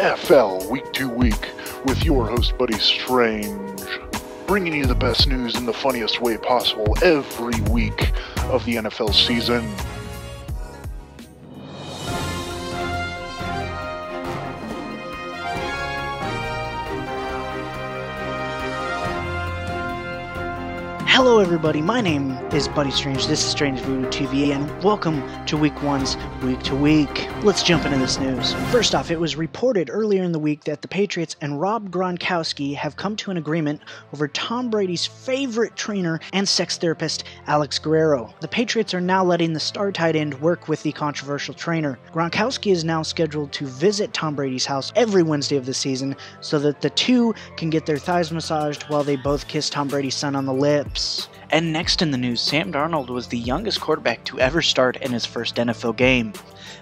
NFL Week 2 Week with your host, Buddy Strange, bringing you the best news in the funniest way possible every week of the NFL season. Hello everybody, my name is Buddy Strange, this is StrangeVoodooTV, and welcome to Week 1's Week to Week. Let's jump into this news. First off, it was reported earlier in the week that the Patriots and Rob Gronkowski have come to an agreement over Tom Brady's favorite trainer and sex therapist, Alex Guerrero. The Patriots are now letting the star tight end work with the controversial trainer. Gronkowski is now scheduled to visit Tom Brady's house every Wednesday of the season so that the two can get their thighs massaged while they both kiss Tom Brady's son on the lips. And next in the news, Sam Darnold was the youngest quarterback to ever start in his first NFL game,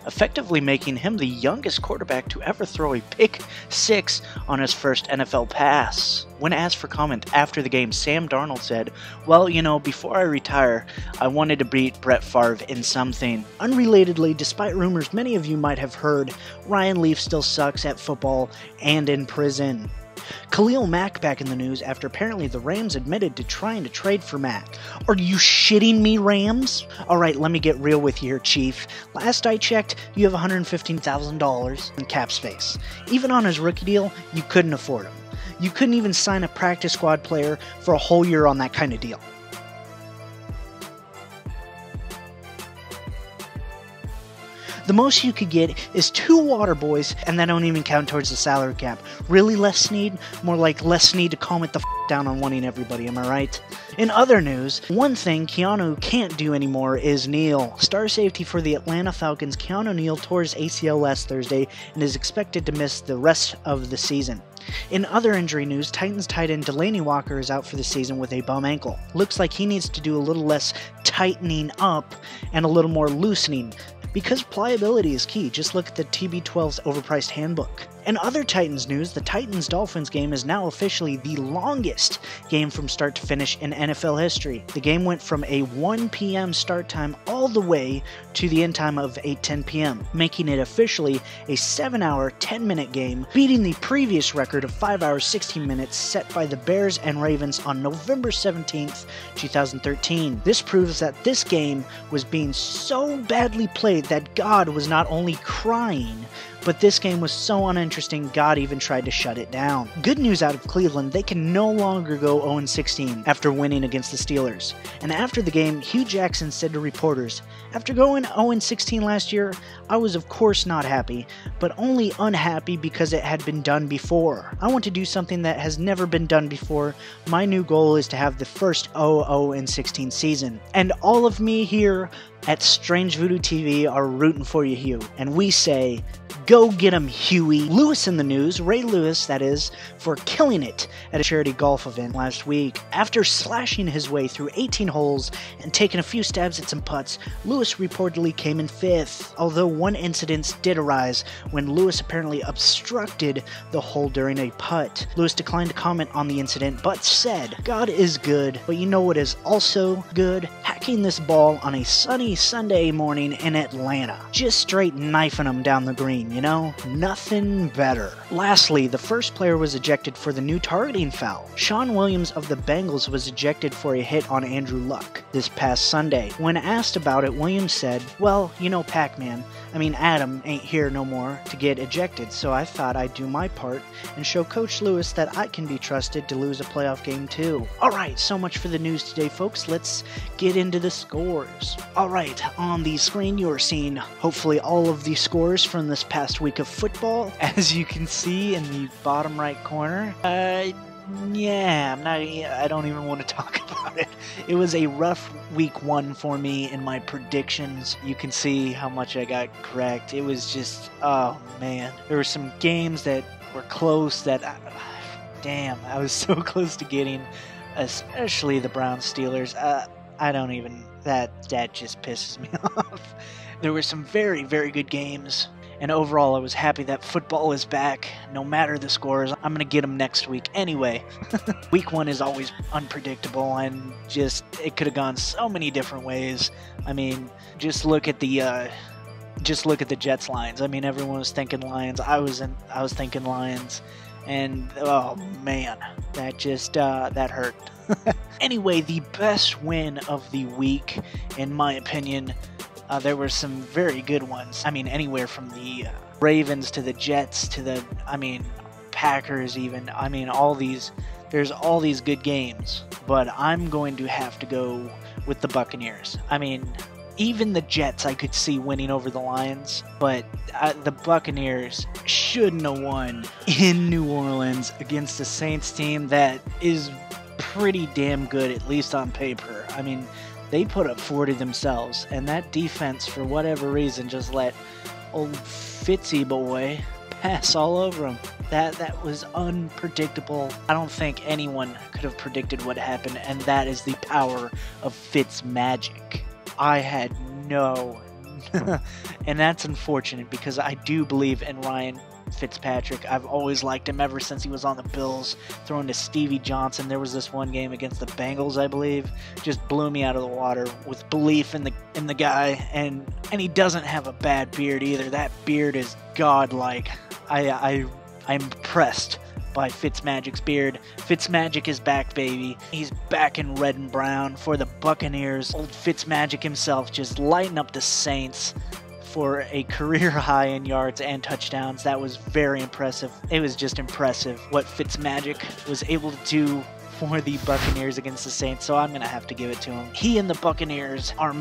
effectively making him the youngest quarterback to ever throw a pick six on his first NFL pass. When asked for comment after the game, Sam Darnold said, "Well, before I retire, I wanted to beat Brett Favre in something." Unrelatedly, despite rumors many of you might have heard, Ryan Leaf still sucks at football and in prison. Khalil Mack back in the news after apparently the Rams admitted to trying to trade for Mack. Are you shitting me, Rams? Alright, let me get real with you here, Chief. Last I checked, you have $115,000 in cap space. Even on his rookie deal, you couldn't afford him. You couldn't even sign a practice squad player for a whole year on that kind of deal. The most you could get is 2 water boys, and that don't even count towards the salary cap. Really, Les Snead? More like Les Snead to calm it the down on wanting everybody, am I right? In other news, one thing Keanu can't do anymore is kneel. Star safety for the Atlanta Falcons, Keanu Neal tore his ACL last Thursday and is expected to miss the rest of the season. In other injury news, Titans tight end Delanie Walker is out for the season with a bum ankle. Looks like he needs to do a little less tightening up and a little more loosening. Because pliability is key, just look at the TB12's overpriced handbook. In other Titans news, the Titans-Dolphins game is now officially the longest game from start to finish in NFL history. The game went from a 1 p.m. start time all the way to the end time of 8:10 p.m., making it officially a 7-hour, 10-minute game, beating the previous record of 5 hours, 16 minutes set by the Bears and Ravens on November 17th, 2013. This proves that this game was being so badly played that God was not only crying, but this game was so uninteresting, God even tried to shut it down. Good news out of Cleveland, they can no longer go 0-16 after winning against the Steelers. And after the game, Hugh Jackson said to reporters, "After going 0-16 last year, I was of course not happy, but only unhappy because it had been done before. I want to do something that has never been done before. My new goal is to have the first 0-16 season. And all of me here at StrangeVoodooTV are rooting for you, Hugh. And we say, go get him, Huey." Lewis in the news, Ray Lewis that is, for killing it at a charity golf event last week. After slashing his way through 18 holes and taking a few stabs at some putts, Lewis reportedly came in 5th, although one incident did arise when Lewis apparently obstructed the hole during a putt. Lewis declined to comment on the incident, but said, "God is good, but you know what is also good? Hacking this ball on a sunny Sunday morning in Atlanta. Just straight knifing them down the green, Nothing better." Lastly, the first player was ejected for the new targeting foul. Sean Williams of the Bengals was ejected for a hit on Andrew Luck this past Sunday. When asked about it, Williams said, "Well, Pac-Man, Adam ain't here no more to get ejected, so I thought I'd do my part and show Coach Lewis that I can be trusted to lose a playoff game too." Alright, so much for the news today, folks. Let's get into the scores. Alright, on the screen you are seeing hopefully all of the scores from this past week of football. As you can see in the bottom right corner, I don't even want to talk about it. It was a rough week 1 for me in my predictions. You can see how much I got correct. It was just, oh man. There were some games that were close that, I was so close to getting, especially the Browns-Steelers. That just pisses me off. There were some very, very good games. And overall, I was happy that football is back. No matter the scores, I'm going to get them next week anyway. Week 1 is always unpredictable, and it could have gone so many different ways. Just look at the just look at the Jets Lions. I mean, everyone was thinking Lions. I was thinking Lions, and oh man, that just that hurt. Anyway, the best win of the week, in my opinion, there were some very good ones. I mean, anywhere from the Ravens to the Jets to the, Packers even. I mean, there's all these good games, but I'm going to have to go with the Buccaneers. I mean, even the Jets I could see winning over the Lions, but the Buccaneers shouldn't have won in New Orleans against a Saints team that is pretty damn good, at least on paper. I mean, they put up 40 themselves, and that defense, for whatever reason, just let old Fitzy boy pass all over him. That was unpredictable. I don't think anyone could have predicted what happened, and that is the power of Fitz magic. I had no... and that's unfortunate because I do believe in Ryan Fitzpatrick. I've always liked him ever since he was on the Bills, throwing to Stevie Johnson. There was this one game against the Bengals, I believe, just blew me out of the water with belief in the guy, and he doesn't have a bad beard either. That beard is godlike. I'm impressed by Fitzmagic's beard. Fitzmagic is back, baby. He's back in red and brown for the Buccaneers. Old Fitzmagic himself just lighting up the Saints for a career high in yards and touchdowns. That was very impressive. It was just impressive what Fitzmagic was able to do for the Buccaneers against the Saints, so I'm going to have to give it to him. He and the Buccaneers are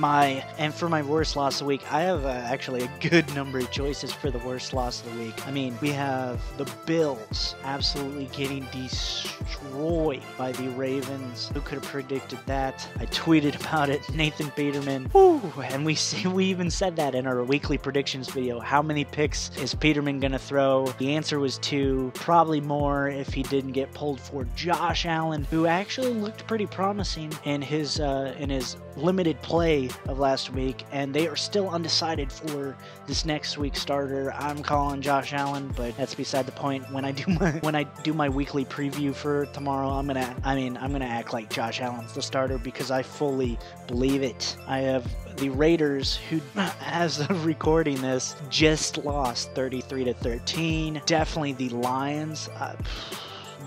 and for my worst loss of the week, I have actually a good number of choices for the worst loss of the week. I mean, we have the Bills absolutely getting destroyed by the Ravens. Who could have predicted that? I tweeted about it, Nathan Peterman. Woo! And we even said that in our weekly predictions video. How many picks is Peterman going to throw? The answer was 2, probably more if he didn't get pulled for Josh Allen, who actually looked pretty promising in his limited play of last week, and they are still undecided for this next week's starter. I'm calling Josh Allen, but that's beside the point. When I do my weekly preview for tomorrow, I'm gonna act like Josh Allen's the starter because I fully believe it. I have the Raiders, who, as of recording this, just lost 33-13. Definitely the Lions.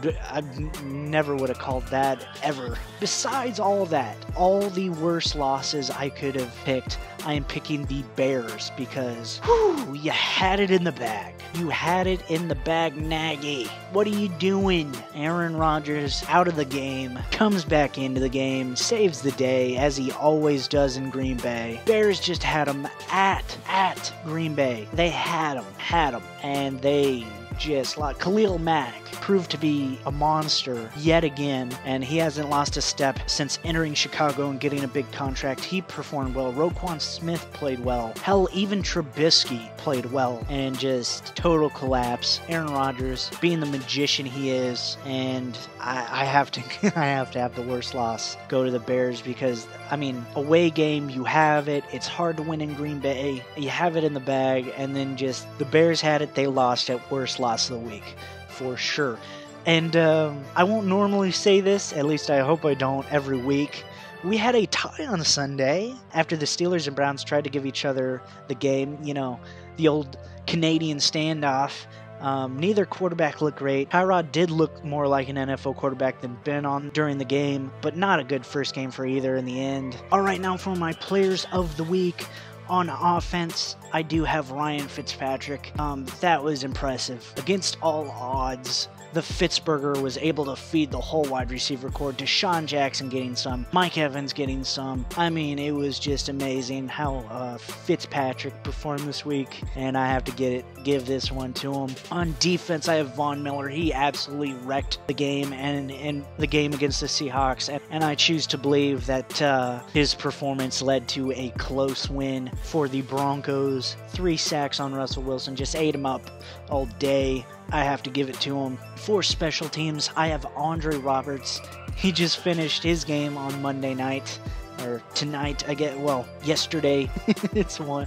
I never would have called that ever. Besides all of that, all the worst losses I could have picked, I am picking the Bears because, you had it in the bag. You had it in the bag, Nagy. What are you doing? Aaron Rodgers out of the game, comes back into the game, saves the day, as he always does in Green Bay. Bears just had him at Green Bay. They had him, and they just like Khalil Mack proved to be a monster yet again, and he hasn't lost a step since entering Chicago and getting a big contract. He performed well. Roquan Smith played well. Hell, even Trubisky played well, and just total collapse. Aaron Rodgers being the magician he is, and I have to have the worst loss go to the Bears because, I mean, away game, you have it. It's hard to win in Green Bay. You have it in the bag, and then just the Bears had it. They lost at worst loss of the week, for sure. And I won't normally say this, at least I hope I don't, every week. We had a tie on Sunday after the Steelers and Browns tried to give each other the game. You know, the old Canadian standoff. Neither quarterback looked great. Tyrod did look more like an NFL quarterback than Ben on during the game, but not a good first game for either in the end. All right, now for my players of the week. On offense, I do have Ryan Fitzpatrick. That was impressive. Against all odds, the Fitzburger was able to feed the whole wide receiver corps. Deshaun Jackson getting some, Mike Evans getting some. I mean, it was just amazing how Fitzpatrick performed this week, and I have to give this one to him. On defense, I have Von Miller. He absolutely wrecked the game and the game against the Seahawks, and I choose to believe that his performance led to a close win for the Broncos. 3 sacks on Russell Wilson, just ate him up all day. I have to give it to him. For special teams, I have Andre Roberts. He just finished his game on Monday night, or tonight, I get, well, yesterday. It's one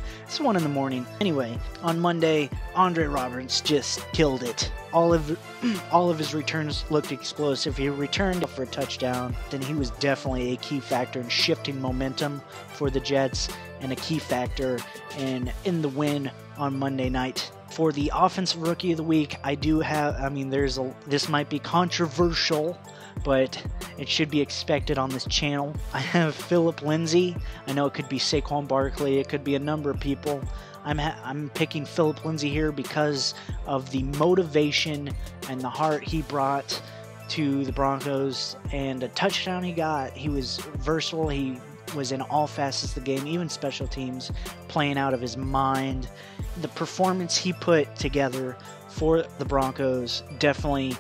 in the morning. Anyway, on Monday, Andre Roberts just killed it. All of his returns looked explosive. He returned for a touchdown. Then he was definitely a key factor in shifting momentum for the Jets and a key factor in the win on Monday night. For the Offensive Rookie of the Week, I do have, I mean, this might be controversial, but it should be expected on this channel. I have Phillip Lindsay. I know it could be Saquon Barkley. It could be a number of people. I'm picking Phillip Lindsay here because of the motivation and the heart he brought to the Broncos and a touchdown he got. He was versatile. He was in all facets of the game, even special teams, playing out of his mind. The performance he put together for the Broncos definitely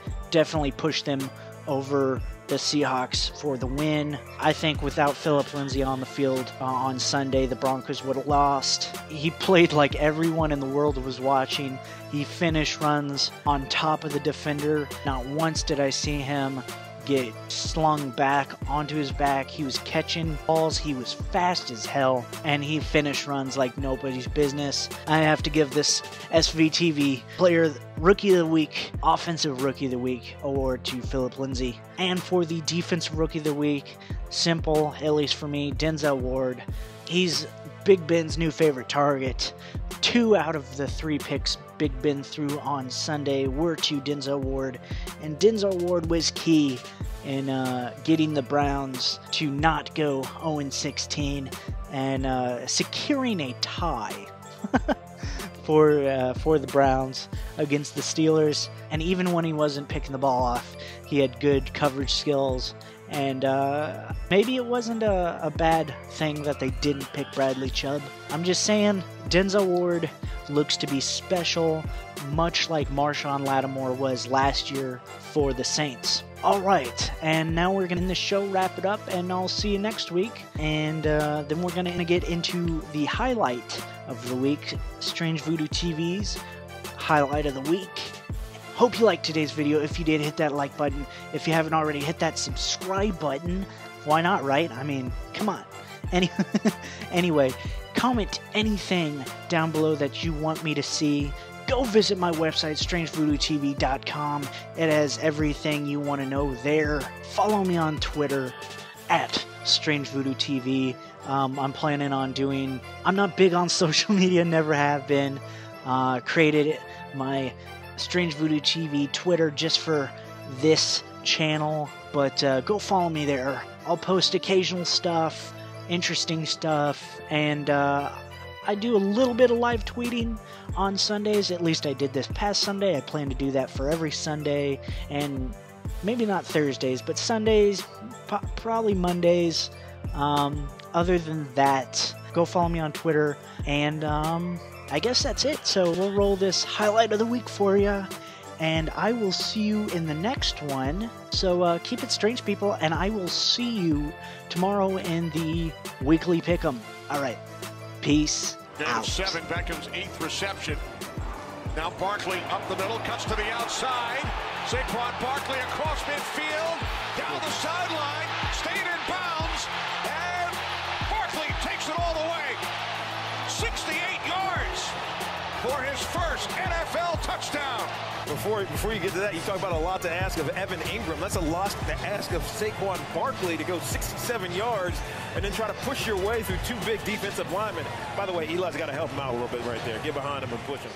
pushed them over the Seahawks for the win. I think without Phillip Lindsay on the field on Sunday, the Broncos would have lost. He played like everyone in the world was watching. He finished runs on top of the defender. Not once did I see him get slung back onto his back. He was catching balls. He was fast as hell, and he finished runs like nobody's business. I have to give this SVTV Player Rookie of the Week, Offensive Rookie of the Week award to Phillip Lindsay. And for the Defensive Rookie of the Week, simple, at least for me, Denzel Ward. He's Big Ben's new favorite target. 2 out of the 3 picks Big Ben threw on Sunday were to Denzel Ward, and Denzel Ward was key in getting the Browns to not go 0-16 and securing a tie for the Browns against the Steelers. And even when he wasn't picking the ball off, he had good coverage skills. And maybe it wasn't a bad thing that they didn't pick Bradley Chubb. I'm just saying, Denzel Ward looks to be special, much like Marshawn Lattimore was last year for the Saints. Alright, and now we're going to end the show, wrap it up, and I'll see you next week. And then we're going to get into the highlight of the week, Strange Voodoo TV's highlight of the week. Hope you liked today's video. If you did, hit that like button. If you haven't already, hit that subscribe button. Why not, right? I mean, come on. Anyway, comment anything down below that you want me to see. Go visit my website, StrangeVoodooTV.com. It has everything you want to know there. Follow me on Twitter, at StrangeVoodooTV. I'm planning on doing... I'm not big on social media, never have been. Created my Strange Voodoo TV Twitter just for this channel, but go follow me there. I'll post occasional stuff, interesting stuff, and I do a little bit of live tweeting on Sundays. At least I did this past Sunday. I plan to do that for every Sunday, and maybe not Thursdays, but Sundays, probably Mondays. Other than that, go follow me on Twitter, and I guess that's it. So we'll roll this highlight of the week for you, and I will see you in the next one. So keep it strange, people, and I will see you tomorrow in the weekly pick'em. All right, peace out. 7, Beckham's 8th reception. Now Barkley up the middle, cuts to the outside. Saquon Barkley across midfield, down the sideline, stayed in bounds, and Barkley takes it all the way. 68 yards for his first NFL touchdown. Before you get to that, you talk about a lot to ask of Evan Ingram. That's a lot to ask of Saquon Barkley to go 67 yards and then try to push your way through 2 big defensive linemen. By the way, Eli's got to help him out a little bit right there. Get behind him and push him.